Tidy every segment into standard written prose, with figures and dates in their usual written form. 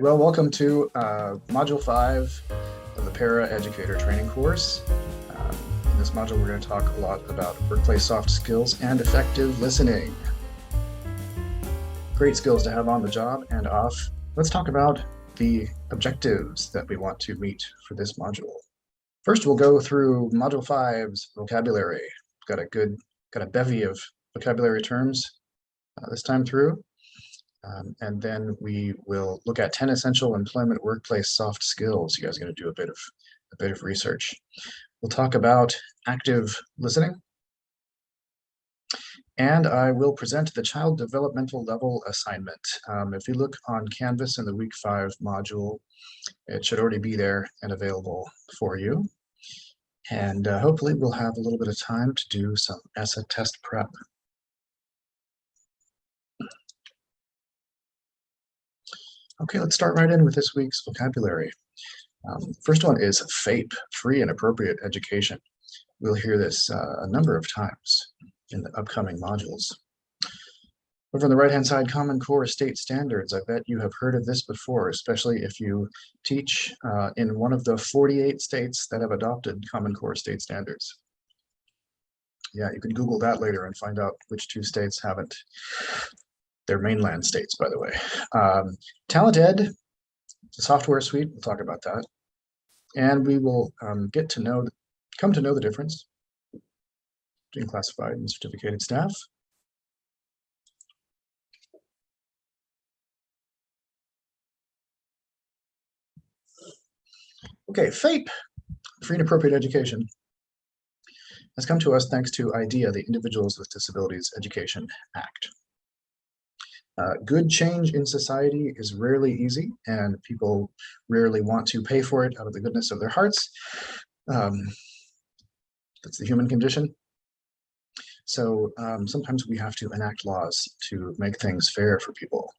Well, welcome to Module 5 of the Paraeducator training course. In this module, we're going to talk a lot about workplace soft skills and effective listening. Great skills to have on the job and off. Let's talk about the objectives that we want to meet for this module. First, we'll go through Module 5's vocabulary. We've got a bevy of vocabulary terms this time through. And then we will look at 10 essential employment workplace soft skills. You guys are going to do a bit of research. We'll talk about active listening. And I will present the child developmental level assignment. If you look on Canvas in the Week 5 module, it should already be there and available for you. And hopefully we'll have a little bit of time to do some ESSA test prep. Okay, let's start right in with this week's vocabulary. First one is FAPE, free and appropriate education. We'll hear this a number of times in the upcoming modules. Over on the right-hand side, Common Core state standards. I bet you have heard of this before, especially if you teach in one of the 48 states that have adopted Common Core state standards. Yeah, you can Google that later and find out which two states haven't. They're mainland states, by the way. Talent Ed, it's a software suite. We'll talk about that. And we will come to know the difference between classified and certificated staff. Okay, FAPE, free and appropriate education, has come to us thanks to IDEA, the Individuals with Disabilities Education Act. Good change in society is rarely easy, and people rarely want to pay for it out of the goodness of their hearts. That's the human condition. So sometimes we have to enact laws to make things fair for people.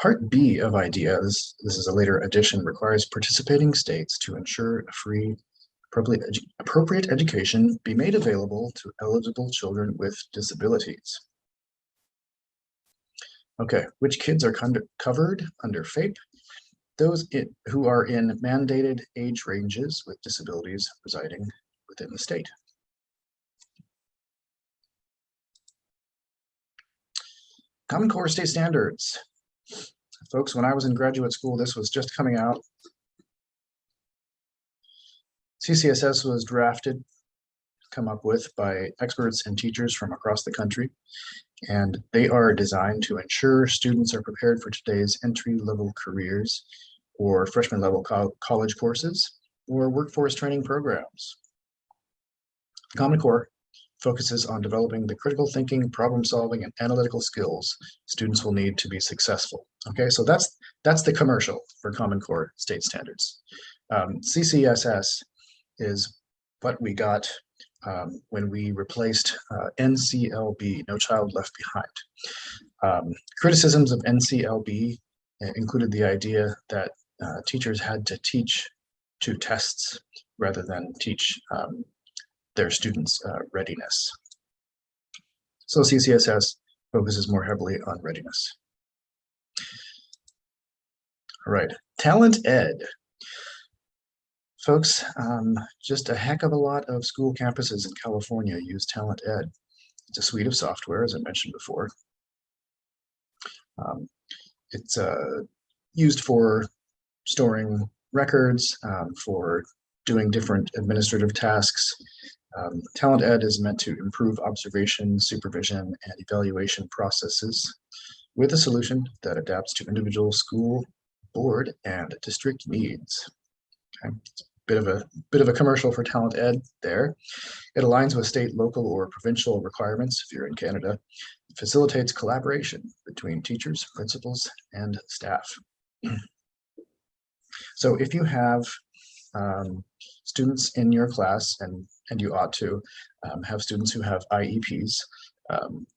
Part B of IDEA, this is a later addition, requires participating states to ensure a free, appropriate education be made available to eligible children with disabilities. Okay, which kids are covered under FAPE? Those who are in mandated age ranges with disabilities residing within the state. Common Core state standards. Folks, when I was in graduate school, this was just coming out. CCSS was drafted, come up with by experts and teachers from across the country, and they are designed to ensure students are prepared for today's entry-level careers or freshman-level college courses or workforce training programs. The Common Core focuses on developing the critical thinking, problem-solving, and analytical skills students will need to be successful. Okay, so that's the commercial for Common Core state standards. CCSS is what we got when we replaced NCLB, No Child Left Behind. Criticisms of NCLB included the idea that teachers had to teach to tests rather than teach their students' readiness. So CCSS focuses more heavily on readiness. All right, Talent Ed. Folks, just a heck of a lot of school campuses in California use Talent Ed. It's a suite of software, as I mentioned before. It's used for storing records, for doing different administrative tasks. Talent Ed is meant to improve observation, supervision, and evaluation processes with a solution that adapts to individual school, board, and district needs. Okay. Bit of a commercial for Talent Ed there. It aligns with state, local, or provincial requirements if you're in Canada. It facilitates collaboration between teachers, principals, and staff. So if you have students in your class, and you ought to have students who have IEPs,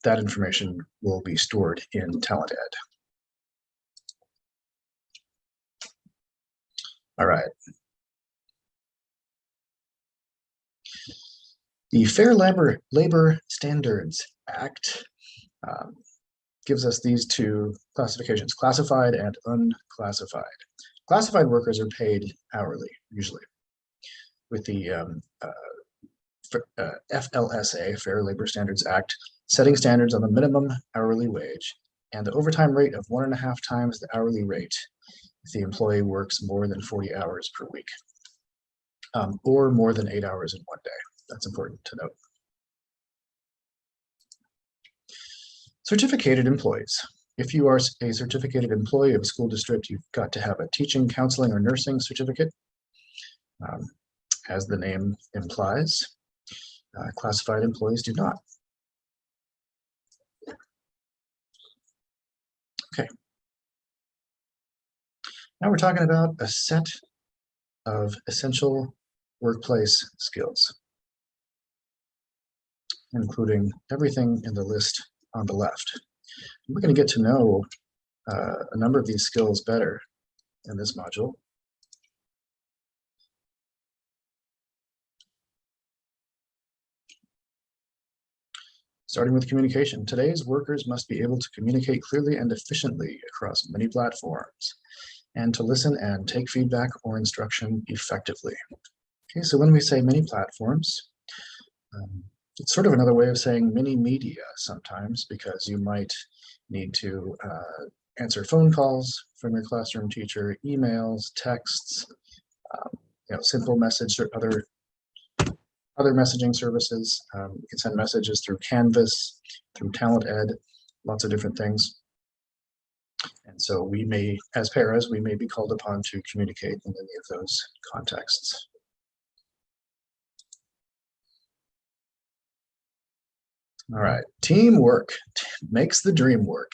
that information will be stored in Talent Ed. All right. The Fair Labor Standards Act gives us these two classifications, classified and unclassified. Classified workers are paid hourly, usually, with the FLSA, Fair Labor Standards Act, setting standards on the minimum hourly wage and the overtime rate of 1.5 times the hourly rate if the employee works more than 40 hours per week, or more than 8 hours in one day. That's important to note. Certificated employees. If you are a certificated employee of a school district, you've got to have a teaching, counseling, or nursing certificate, as the name implies. Classified employees do not. Okay. Now we're talking about a set of essential workplace skills, including everything in the list on the left. We're going to get to know a number of these skills better in this module. Starting with communication. Today's workers must be able to communicate clearly and efficiently across many platforms, and to listen and take feedback or instruction effectively. Okay, so when we say many platforms, it's sort of another way of saying many media sometimes, because you might need to answer phone calls from your classroom teacher, emails, texts, simple message or other messaging services. You can send messages through Canvas, through Talent Ed, lots of different things. And so we may, as paras, we may be called upon to communicate in any of those contexts. All right, teamwork makes the dream work.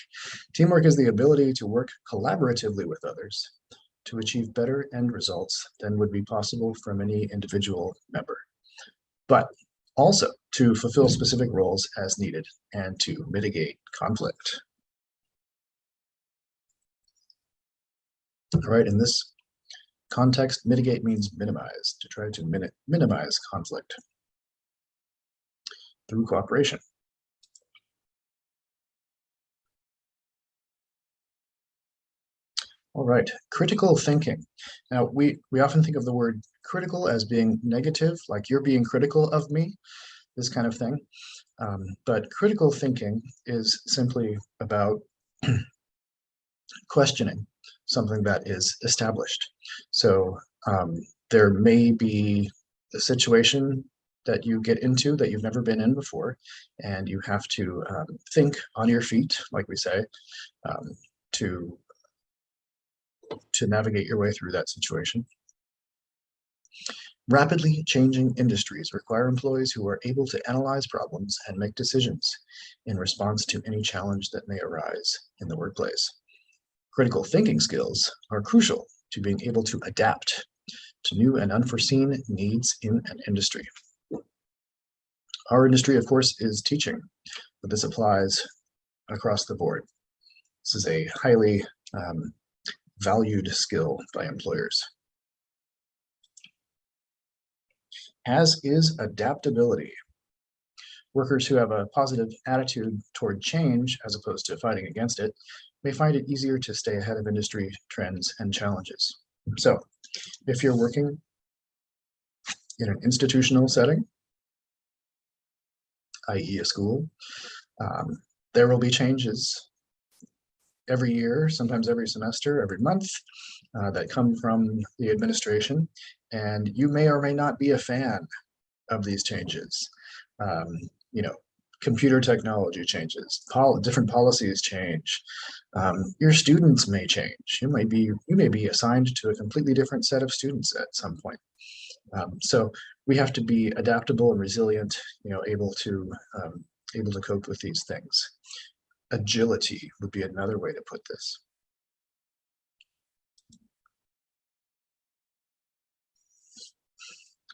Teamwork is the ability to work collaboratively with others to achieve better end results than would be possible from any individual member, but also to fulfill specific roles as needed and to mitigate conflict. All right, in this context, mitigate means minimize, to try to minimize conflict through cooperation. All right, critical thinking. Now, we often think of the word critical as being negative, like you're being critical of me, this kind of thing. But critical thinking is simply about questioning something that is established. So there may be a situation that you get into that you've never been in before, and you have to think on your feet, like we say, to navigate your way through that situation. Rapidly changing industries require employees who are able to analyze problems and make decisions in response to any challenge that may arise in the workplace. Critical thinking skills are crucial to being able to adapt to new and unforeseen needs in an industry. Our industry, of course, is teaching, but this applies across the board. This is a highly valued skill by employers. As is adaptability. Workers who have a positive attitude toward change, as opposed to fighting against it, may find it easier to stay ahead of industry trends and challenges. So, if you're working in an institutional setting, i.e. a school, there will be changes every year, sometimes every semester, every month, that come from the administration, and you may or may not be a fan of these changes. Computer technology changes, different policies change. Your students may change. You may be assigned to a completely different set of students at some point. So we have to be adaptable and resilient, able to cope with these things. Agility would be another way to put this.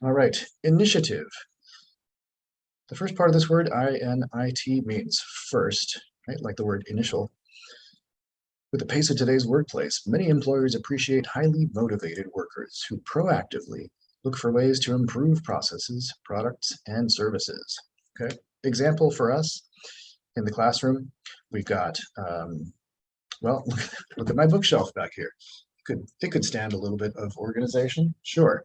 All right, initiative. The first part of this word, I-N-I-T, means first, right? Like the word initial. With the pace of today's workplace, many employers appreciate highly motivated workers who proactively look for ways to improve processes, products, and services. Okay, example for us, in the classroom. We've got, well, look at my bookshelf back here. It could stand a little bit of organization, sure.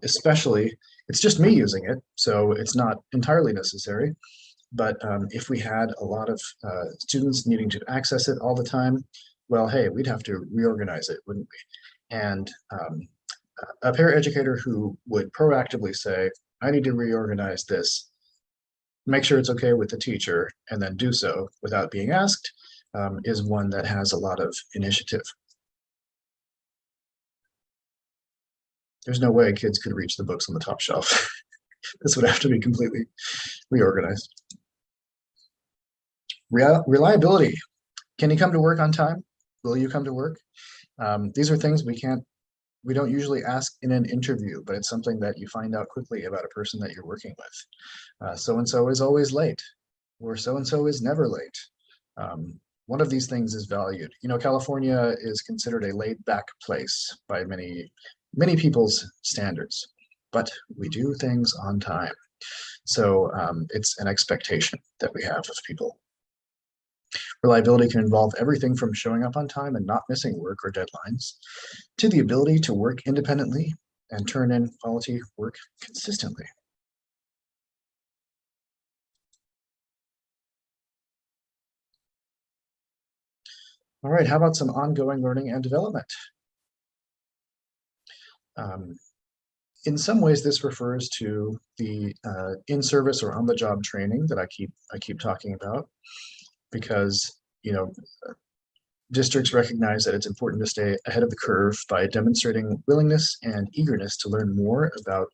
Especially, it's just me using it, so it's not entirely necessary. But if we had a lot of students needing to access it all the time, well, hey, we'd have to reorganize it, wouldn't we? And a paraeducator who would proactively say, I need to reorganize this, make sure it's okay with the teacher, and then do so without being asked, is one that has a lot of initiative. There's no way kids could reach the books on the top shelf. This would have to be completely reorganized. Reliability. Can you come to work on time? Will you come to work? These are things we don't usually ask in an interview, but it's something that you find out quickly about a person that you're working with. So-and-so is always late, or so-and-so is never late. One of these things is valued. You know, California is considered a laid-back place by many people's standards, but we do things on time. So it's an expectation that we have of people. Reliability can involve everything from showing up on time and not missing work or deadlines, to the ability to work independently and turn in quality work consistently. All right, how about some ongoing learning and development? In some ways, this refers to the in-service or on-the-job training that I keep talking about, because districts recognize that it's important to stay ahead of the curve by demonstrating willingness and eagerness to learn more about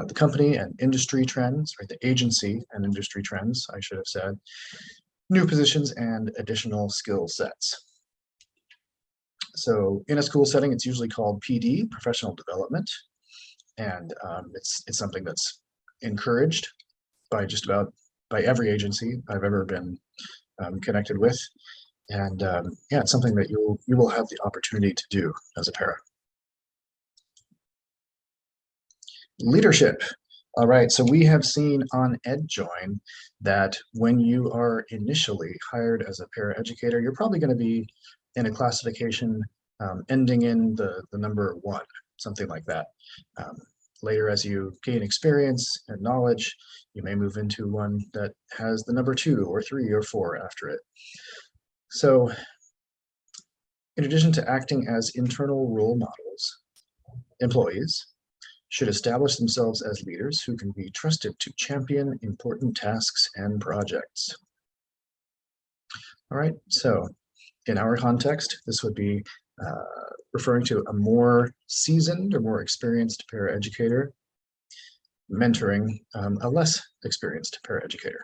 the company and industry trends, right? The agency and industry trends, I should have said, new positions and additional skill sets. So in a school setting, it's usually called PD, professional development, and it's something that's encouraged by just about every agency I've ever been connected with. And yeah, it's something that you will have the opportunity to do as a para. Leadership. All right, so we have seen on EdJoin that when you are initially hired as a paraeducator, you're probably going to be in a classification ending in the number 1, something like that. Later, as you gain experience and knowledge, you may move into one that has the number 2 or 3 or 4 after it. So in addition to acting as internal role models, employees should establish themselves as leaders who can be trusted to champion important tasks and projects. All right, so in our context, this would be referring to a more seasoned or more experienced paraeducator mentoring a less experienced paraeducator.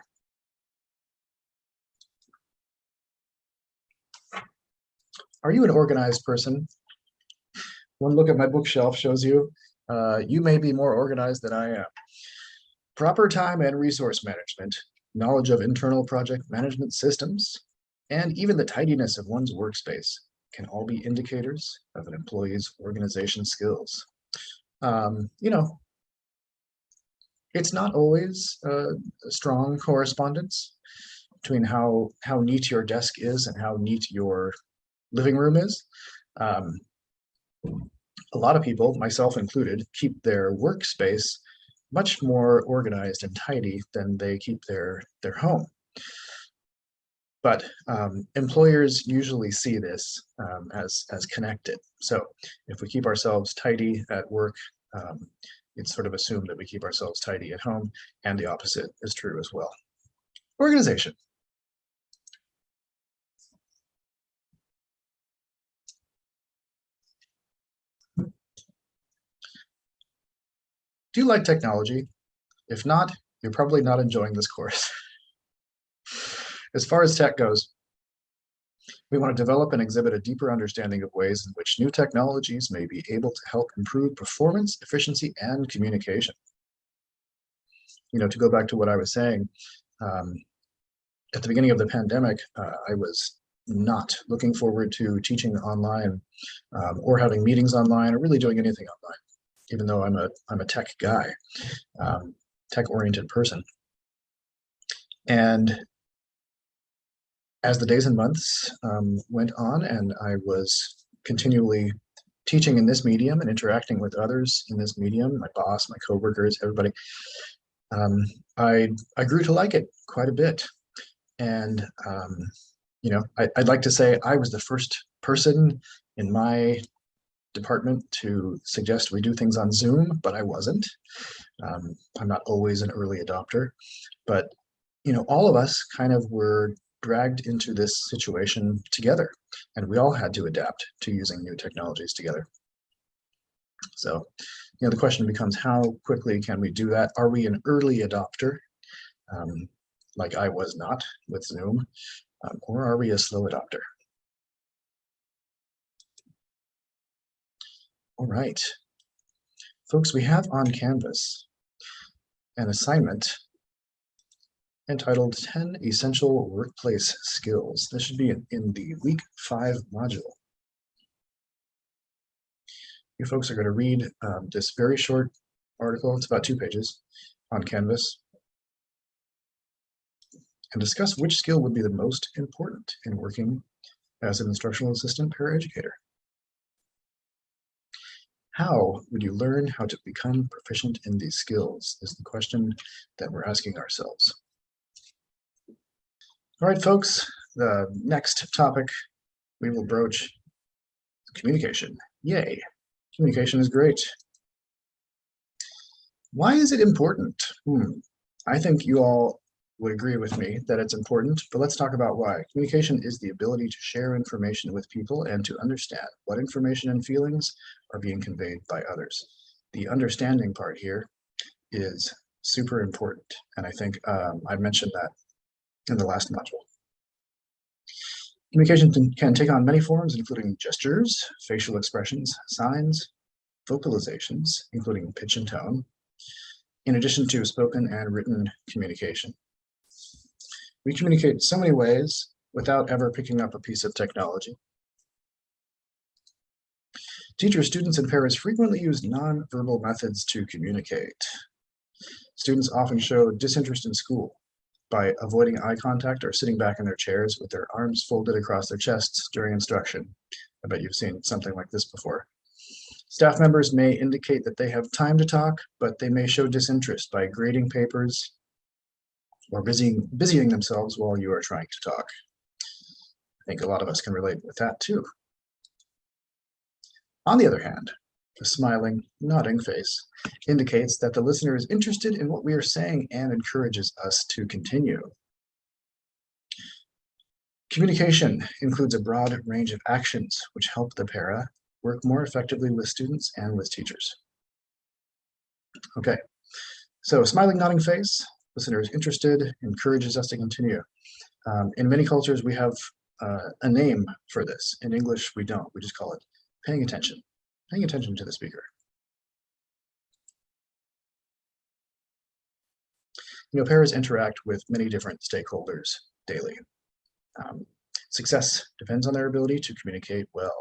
Are you an organized person? One look at my bookshelf shows you you may be more organized than I am. Proper time and resource management, knowledge of internal project management systems, and even the tidiness of one's workspace can all be indicators of an employee's organization skills. It's not always a strong correspondence between how neat your desk is and how neat your living room is. A lot of people, myself included, keep their workspace much more organized and tidy than they keep their home. But employers usually see this as connected. So if we keep ourselves tidy at work, it's sort of assumed that we keep ourselves tidy at home, and the opposite is true as well. Organization. Do you like technology? If not, you're probably not enjoying this course. As far as tech goes, we want to develop and exhibit a deeper understanding of ways in which new technologies may be able to help improve performance, efficiency, and communication. To go back to what I was saying, at the beginning of the pandemic, I was not looking forward to teaching online or having meetings online or really doing anything online, even though I'm a tech guy, tech-oriented person. And As the days and months went on and I was continually teaching in this medium and interacting with others in this medium, my boss, my coworkers, everybody, I grew to like it quite a bit. And, you know, I'd like to say I was the first person in my department to suggest we do things on Zoom, but I wasn't. I'm not always an early adopter, but, you know, all of us kind of were dragged into this situation together, and we all had to adapt to using new technologies together. So, you know, the question becomes, how quickly can we do that? Are we an early adopter, like I was not with Zoom, or are we a slow adopter? All right, folks, we have on Canvas an assignment entitled 10 Essential Workplace Skills. This should be in the Week 5 module. You folks are going to read this very short article, it's about 2 pages, on Canvas, and discuss which skill would be the most important in working as an instructional assistant paraeducator. How would you learn how to become proficient in these skills is the question that we're asking ourselves. All right, folks, the next topic we will broach, communication. Yay, communication is great. Why is it important? I think you all would agree with me that it's important, but let's talk about why. Communication is the ability to share information with people and to understand what information and feelings are being conveyed by others. The understanding part here is super important, and I think I mentioned that in the last module. Communication can take on many forms, including gestures, facial expressions, signs, vocalizations, including pitch and tone, in addition to spoken and written communication. We communicate so many ways without ever picking up a piece of technology. Teachers, students, and parents frequently use non-verbal methods to communicate. Students often show disinterest in school by avoiding eye contact or sitting back in their chairs with their arms folded across their chests during instruction. I bet you've seen something like this before. Staff members may indicate that they have time to talk, but they may show disinterest by grading papers or busying themselves while you are trying to talk. I think a lot of us can relate with that too. On the other hand, a smiling, nodding face indicates that the listener is interested in what we are saying and encourages us to continue. Communication includes a broad range of actions which help the para work more effectively with students and with teachers. Okay, so smiling, nodding face, listener is interested, encourages us to continue. In many cultures, we have a name for this. In English, we don't. We just call it paying attention to the speaker. You know, paras interact with many different stakeholders daily. Success depends on their ability to communicate well.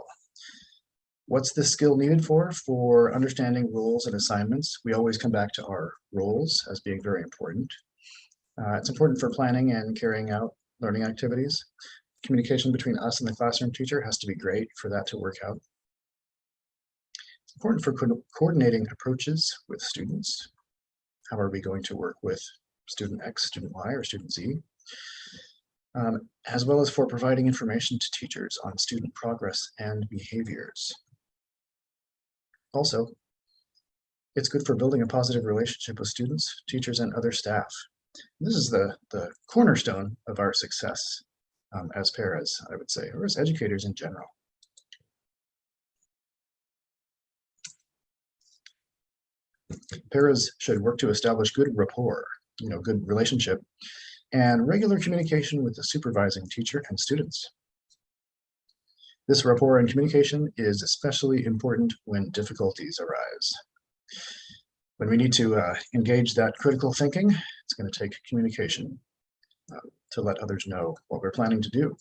What's the skill needed for understanding roles and assignments? We always come back to our roles as being very important. It's important for planning and carrying out learning activities. Communication between us and the classroom teacher has to be great for that to work out. It's important for coordinating approaches with students. How are we going to work with student X, student Y, or student Z? As well as for providing information to teachers on student progress and behaviors. Also, it's good for building a positive relationship with students, teachers, and other staff. This is the cornerstone of our success as paras, I would say, or as educators in general. Paras should work to establish good rapport, good relationship, and regular communication with the supervising teacher and students. This rapport and communication is especially important when difficulties arise. When we need to engage that critical thinking, it's going to take communication to let others know what we're planning to do.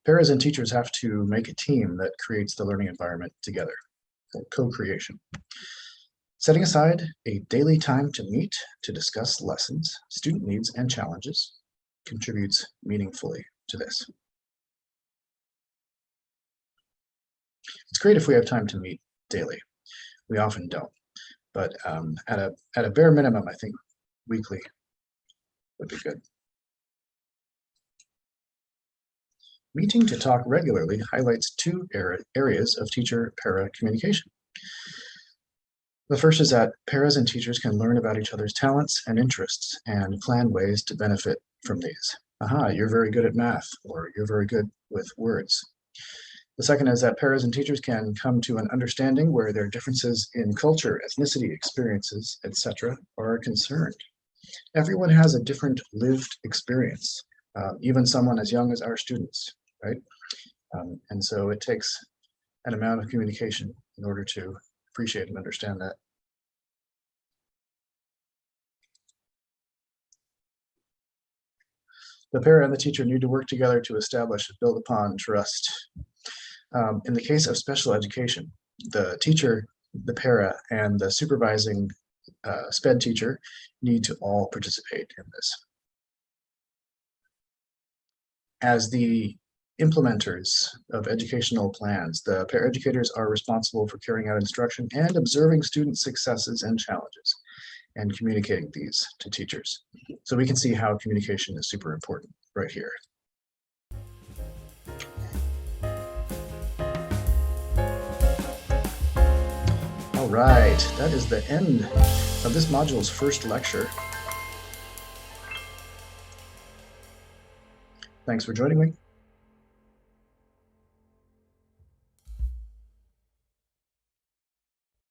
Paras and teachers have to make a team that creates the learning environment together, co-creation. Setting aside a daily time to meet to discuss lessons, student needs, and challenges contributes meaningfully to this. It's great if we have time to meet daily. We often don't, but at a bare minimum, I think weekly would be good. Meeting to talk regularly highlights two areas of teacher-para communication. The first is that paras and teachers can learn about each other's talents and interests and plan ways to benefit from these. Aha, you're very good at math, or you're very good with words. The second is that paras and teachers can come to an understanding where their differences in culture, ethnicity, experiences, etc. are concerned. Everyone has a different lived experience, even someone as young as our students, right? And so it takes an amount of communication in order to appreciate and understand that. The para and the teacher need to work together to establish and build upon trust. In the case of special education, the teacher, the para, and the supervising SPED teacher need to all participate in this. As the implementers of educational plans, the paraeducators are responsible for carrying out instruction and observing student successes and challenges and communicating these to teachers. So we can see how communication is super important right here. All right, that is the end of this module's first lecture. Thanks for joining me.